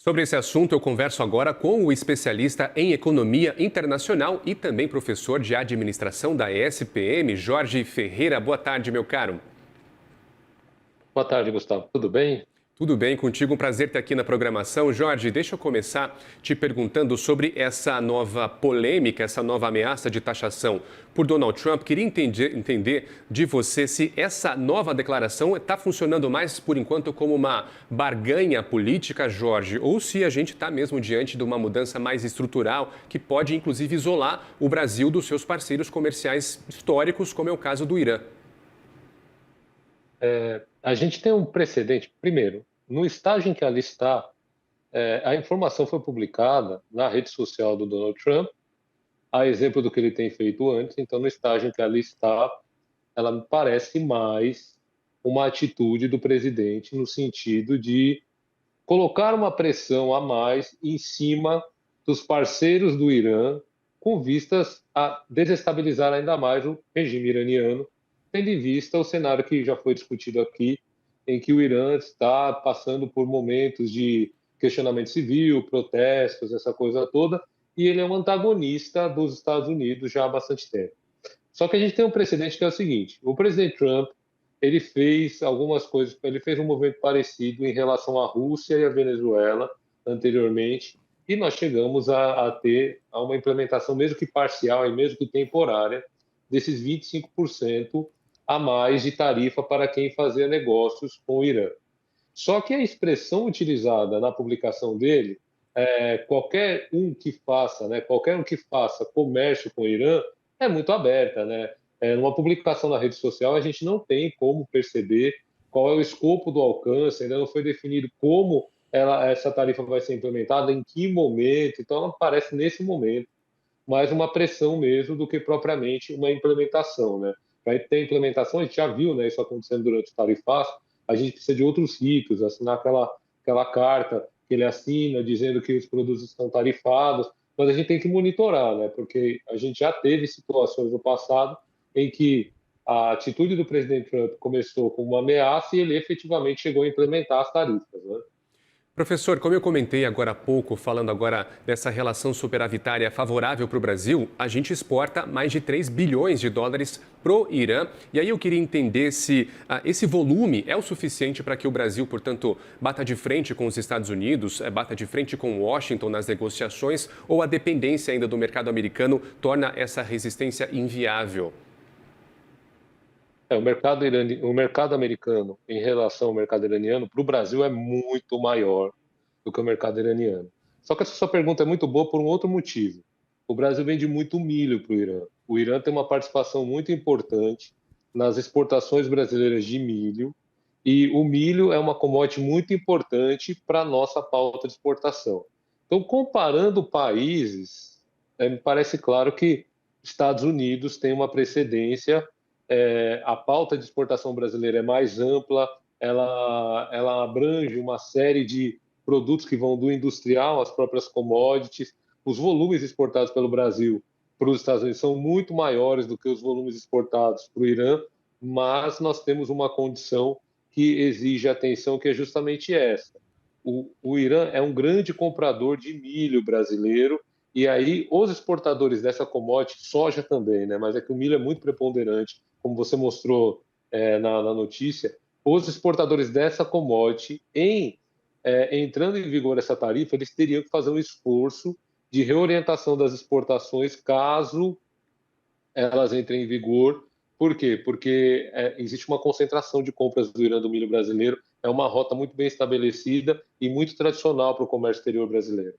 Sobre esse assunto, eu converso agora com o especialista em economia internacional e também professor de administração da ESPM, Jorge Ferreira. Boa tarde, meu caro. Boa tarde, Gustavo. Tudo bem? Tudo bem contigo? Um prazer ter aqui na programação. Jorge, deixa eu começar te perguntando sobre essa nova polêmica, essa nova ameaça de taxação por Donald Trump. Queria entender de você se essa nova declaração está funcionando mais, por enquanto, como uma barganha política, Jorge, ou se a gente está mesmo diante de uma mudança mais estrutural que pode, inclusive, isolar o Brasil dos seus parceiros comerciais históricos, como é o caso do Irã. A gente tem um precedente. Primeiro, no estágio em que ela está, a informação foi publicada na rede social do Donald Trump, a exemplo do que ele tem feito antes. Então, no estágio em que ela está, ela me parece mais uma atitude do presidente no sentido de colocar uma pressão a mais em cima dos parceiros do Irã, com vistas a desestabilizar ainda mais o regime iraniano, tendo em vista o cenário que já foi discutido aqui, em que o Irã está passando por momentos de questionamento civil, protestos, essa coisa toda, e ele é um antagonista dos Estados Unidos já há bastante tempo. Só que a gente tem um precedente que é o seguinte: o presidente Trump ele fez algumas coisas, ele fez um movimento parecido em relação à Rússia e à Venezuela anteriormente, e nós chegamos a ter uma implementação, mesmo que parcial e mesmo que temporária, desses 25% a mais de tarifa para quem fazia negócios com o Irã. Só que a expressão utilizada na publicação dele, qualquer um que faça, né, qualquer um que faça comércio com o Irã, é muito aberta, né? Numa publicação na rede social, a gente não tem como perceber qual é o escopo do alcance, ainda não foi definido como essa tarifa vai ser implementada, em que momento. Então, ela parece nesse momento mais uma pressão mesmo do que propriamente uma implementação, né? Para ter implementação, a gente já viu, né, isso acontecendo durante o tarifaço, a gente precisa de outros ritos, assinar aquela carta que ele assina dizendo que os produtos estão tarifados, mas a gente tem que monitorar, né? Porque a gente já teve situações no passado em que a atitude do presidente Trump começou com uma ameaça e ele efetivamente chegou a implementar as tarifas, né? Professor, como eu comentei agora há pouco, falando agora dessa relação superavitária favorável para o Brasil, a gente exporta mais de 3 bilhões de dólares para o Irã. E aí eu queria entender se esse volume é o suficiente para que o Brasil, portanto, bata de frente com os Estados Unidos, bata de frente com Washington nas negociações, ou a dependência ainda do mercado americano torna essa resistência inviável. O mercado americano em relação ao mercado iraniano, para o Brasil é muito maior do que o mercado iraniano. Só que essa sua pergunta é muito boa por um outro motivo. O Brasil vende muito milho para o Irã. O Irã tem uma participação muito importante nas exportações brasileiras de milho, e o milho é uma commodity muito importante para a nossa pauta de exportação. Então, comparando países, me parece claro que Estados Unidos tem uma precedência, a pauta de exportação brasileira é mais ampla, ela abrange uma série de produtos que vão do industrial às próprias commodities. Os volumes exportados pelo Brasil para os Estados Unidos são muito maiores do que os volumes exportados para o Irã, mas nós temos uma condição que exige atenção, que é justamente essa. O Irã é um grande comprador de milho brasileiro, e aí os exportadores dessa commodity, soja também, né? Mas é que o milho é muito preponderante, como você mostrou na notícia. Os exportadores dessa commodity, entrando em vigor essa tarifa, eles teriam que fazer um esforço de reorientação das exportações caso elas entrem em vigor. Por quê? Porque existe uma concentração de compras do Irã do milho brasileiro, é uma rota muito bem estabelecida e muito tradicional para o comércio exterior brasileiro.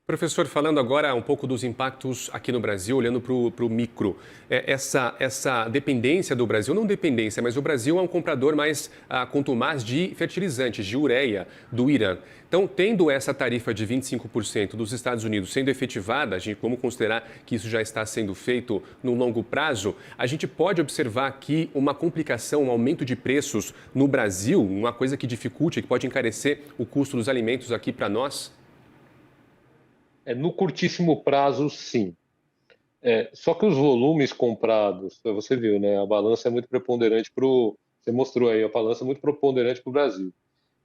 Professor, falando agora um pouco dos impactos aqui no Brasil, olhando para o micro, essa dependência do Brasil, não dependência, mas o Brasil é um comprador mais contumaz de fertilizantes, de ureia, do Irã. Então, tendo essa tarifa de 25% dos Estados Unidos sendo efetivada, a gente, vamos considerar que isso já está sendo feito no longo prazo, a gente pode observar aqui uma complicação, um aumento de preços no Brasil, uma coisa que dificulte, que pode encarecer o custo dos alimentos aqui para nós? No curtíssimo prazo, sim. Só que os volumes comprados, você viu, né? A balança é muito preponderante para o. Você mostrou aí, a balança é muito preponderante para o Brasil.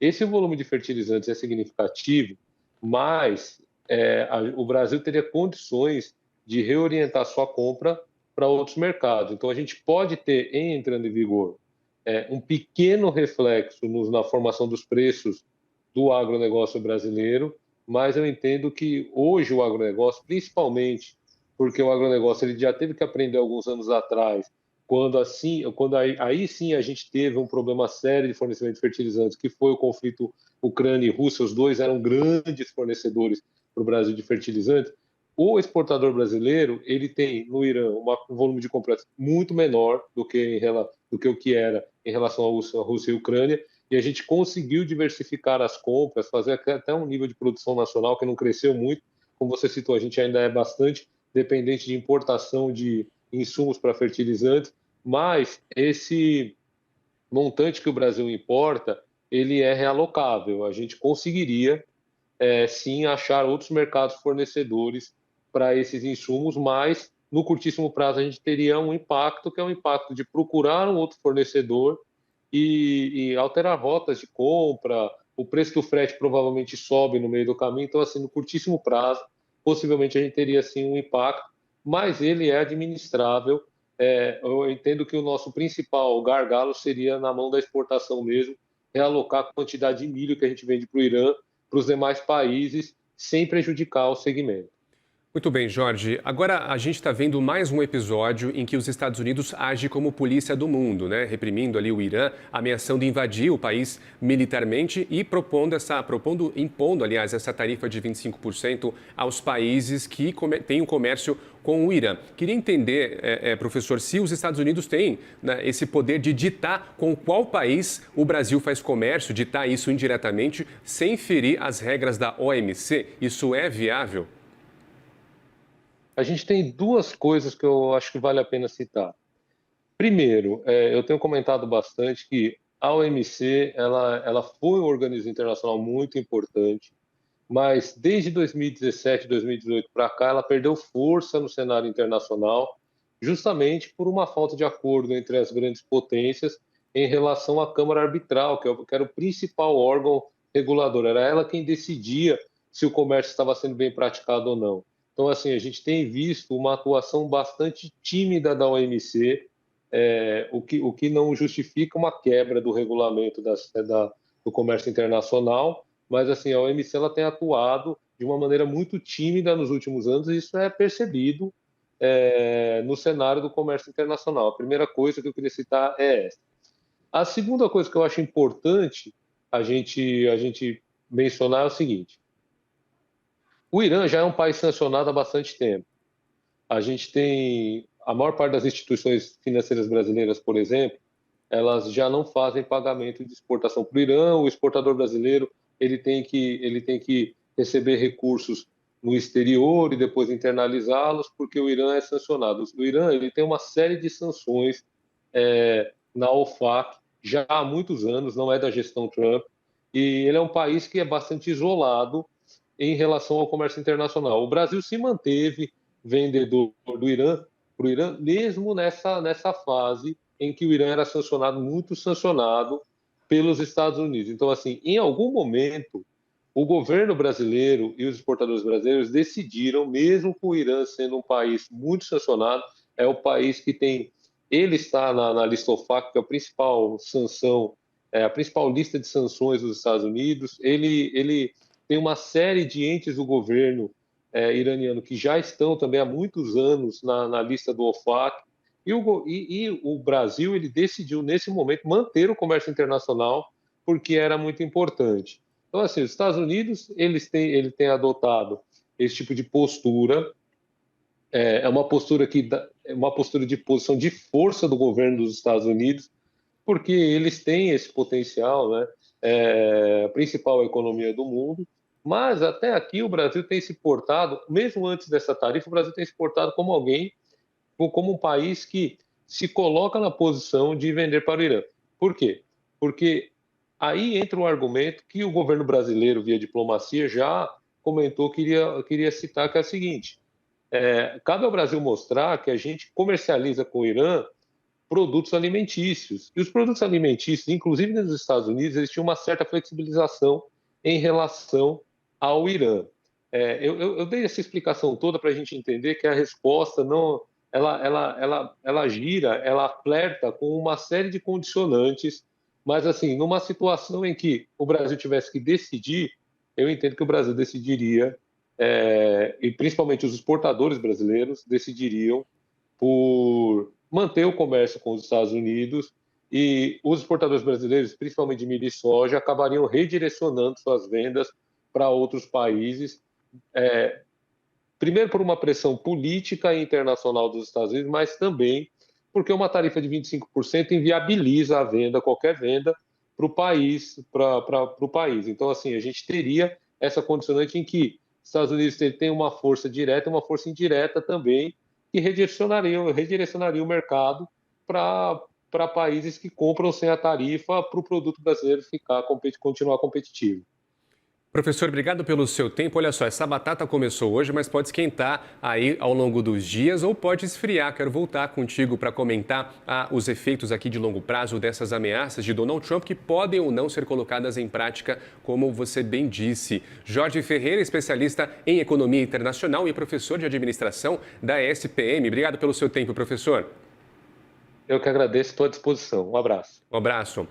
Esse volume de fertilizantes é significativo mas o Brasil teria condições de reorientar sua compra para outros mercados. Então, a gente pode ter, em entrando em vigor, um pequeno reflexo na formação dos preços do agronegócio brasileiro, mas eu entendo que hoje o agronegócio, principalmente porque o agronegócio ele já teve que aprender alguns anos atrás, quando aí sim a gente teve um problema sério de fornecimento de fertilizantes, que foi o conflito Ucrânia e Rússia, os dois eram grandes fornecedores para o Brasil de fertilizantes. O exportador brasileiro ele tem no Irã um volume de compras muito menor do que o que era em relação à Rússia e à Ucrânia, e a gente conseguiu diversificar as compras, fazer até um nível de produção nacional que não cresceu muito. Como você citou, a gente ainda é bastante dependente de importação de insumos para fertilizantes, mas esse montante que o Brasil importa, ele é realocável. A gente conseguiria, sim, achar outros mercados fornecedores para esses insumos, mas no curtíssimo prazo a gente teria um impacto, que é um impacto de procurar um outro fornecedor e alterar rotas de compra, o preço do frete provavelmente sobe no meio do caminho, então, assim, no curtíssimo prazo, possivelmente a gente teria, sim, um impacto, mas ele é administrável. Eu entendo que o nosso principal gargalo seria na mão da exportação mesmo, realocar a quantidade de milho que a gente vende para o Irã, para os demais países, sem prejudicar o segmento. Muito bem, Jorge. Agora a gente está vendo mais um episódio em que os Estados Unidos agem como polícia do mundo, né? Reprimindo ali o Irã, ameaçando invadir o país militarmente e impondo, aliás, essa tarifa de 25% aos países que têm um comércio com o Irã. Queria entender, professor, se os Estados Unidos têm, né, esse poder de ditar com qual país o Brasil faz comércio, ditar isso indiretamente, sem ferir as regras da OMC. Isso é viável? A gente tem duas coisas que eu acho que vale a pena citar. Primeiro, eu tenho comentado bastante que a OMC ela foi um organismo internacional muito importante, mas desde 2017, 2018 para cá, ela perdeu força no cenário internacional, justamente por uma falta de acordo entre as grandes potências em relação à Câmara Arbitral, que era o principal órgão regulador. Era ela quem decidia se o comércio estava sendo bem praticado ou não. Então, assim, a gente tem visto uma atuação bastante tímida da OMC, o que não justifica uma quebra do regulamento do comércio internacional, mas assim a OMC ela tem atuado de uma maneira muito tímida nos últimos anos e isso é percebido no cenário do comércio internacional. A primeira coisa que eu queria citar é essa. A segunda coisa que eu acho importante a gente mencionar é o seguinte: o Irã já é um país sancionado há bastante tempo. A gente tem a maior parte das instituições financeiras brasileiras, por exemplo, elas já não fazem pagamento de exportação para o Irã. O exportador brasileiro ele tem que receber recursos no exterior e depois internalizá-los, porque o Irã é sancionado. O Irã ele tem uma série de sanções na OFAC já há muitos anos, não é da gestão Trump, e ele é um país que é bastante isolado em relação ao comércio internacional. O Brasil se manteve vendedor do Irã para o Irã, mesmo nessa fase em que o Irã era sancionado, muito sancionado pelos Estados Unidos. Então, assim, em algum momento, o governo brasileiro e os exportadores brasileiros decidiram, mesmo com o Irã sendo um país muito sancionado, é o país que tem, ele está na lista OFAC, que é a principal sanção, a principal lista de sanções dos Estados Unidos. Ele tem uma série de entes do governo iraniano que já estão também há muitos anos na lista do OFAC. E o Brasil ele decidiu, nesse momento, manter o comércio internacional porque era muito importante. Então, assim, os Estados Unidos ele tem adotado esse tipo de postura. É uma postura de posição de força do governo dos Estados Unidos, porque eles têm esse potencial, né? A principal economia do mundo, mas até aqui o Brasil tem se portado, mesmo antes dessa tarifa, o Brasil tem se portado como como um país que se coloca na posição de vender para o Irã. Por quê? Porque aí entra um argumento que o governo brasileiro, via diplomacia, já comentou que queria citar, que é o seguinte: cabe ao Brasil mostrar que a gente comercializa com o Irã produtos alimentícios. E os produtos alimentícios, inclusive nos Estados Unidos, eles tinham uma certa flexibilização em relação ao Irã. Eu dei essa explicação toda para a gente entender que a resposta não, ela gira, ela flerta com uma série de condicionantes, mas assim, numa situação em que o Brasil tivesse que decidir, eu entendo que o Brasil decidiria, e principalmente os exportadores brasileiros decidiriam por manter o comércio com os Estados Unidos e os exportadores brasileiros, principalmente de milho e soja, acabariam redirecionando suas vendas para outros países, é, primeiro por uma pressão política e internacional dos Estados Unidos, mas também porque uma tarifa de 25% inviabiliza a venda, qualquer venda, para o país, para o país. Então, assim, a gente teria essa condicionante em que os Estados Unidos têm uma força direta e uma força indireta também, que redirecionaria o mercado para países que compram sem a tarifa para o produto brasileiro continuar competitivo. Professor, obrigado pelo seu tempo. Olha só, essa batata começou hoje, mas pode esquentar aí ao longo dos dias ou pode esfriar. Quero voltar contigo para comentar os efeitos aqui de longo prazo dessas ameaças de Donald Trump que podem ou não ser colocadas em prática, como você bem disse. Jorge Ferreira, especialista em economia internacional e professor de administração da SPM. Obrigado pelo seu tempo, professor. Eu que agradeço, estou à disposição. Um abraço. Um abraço.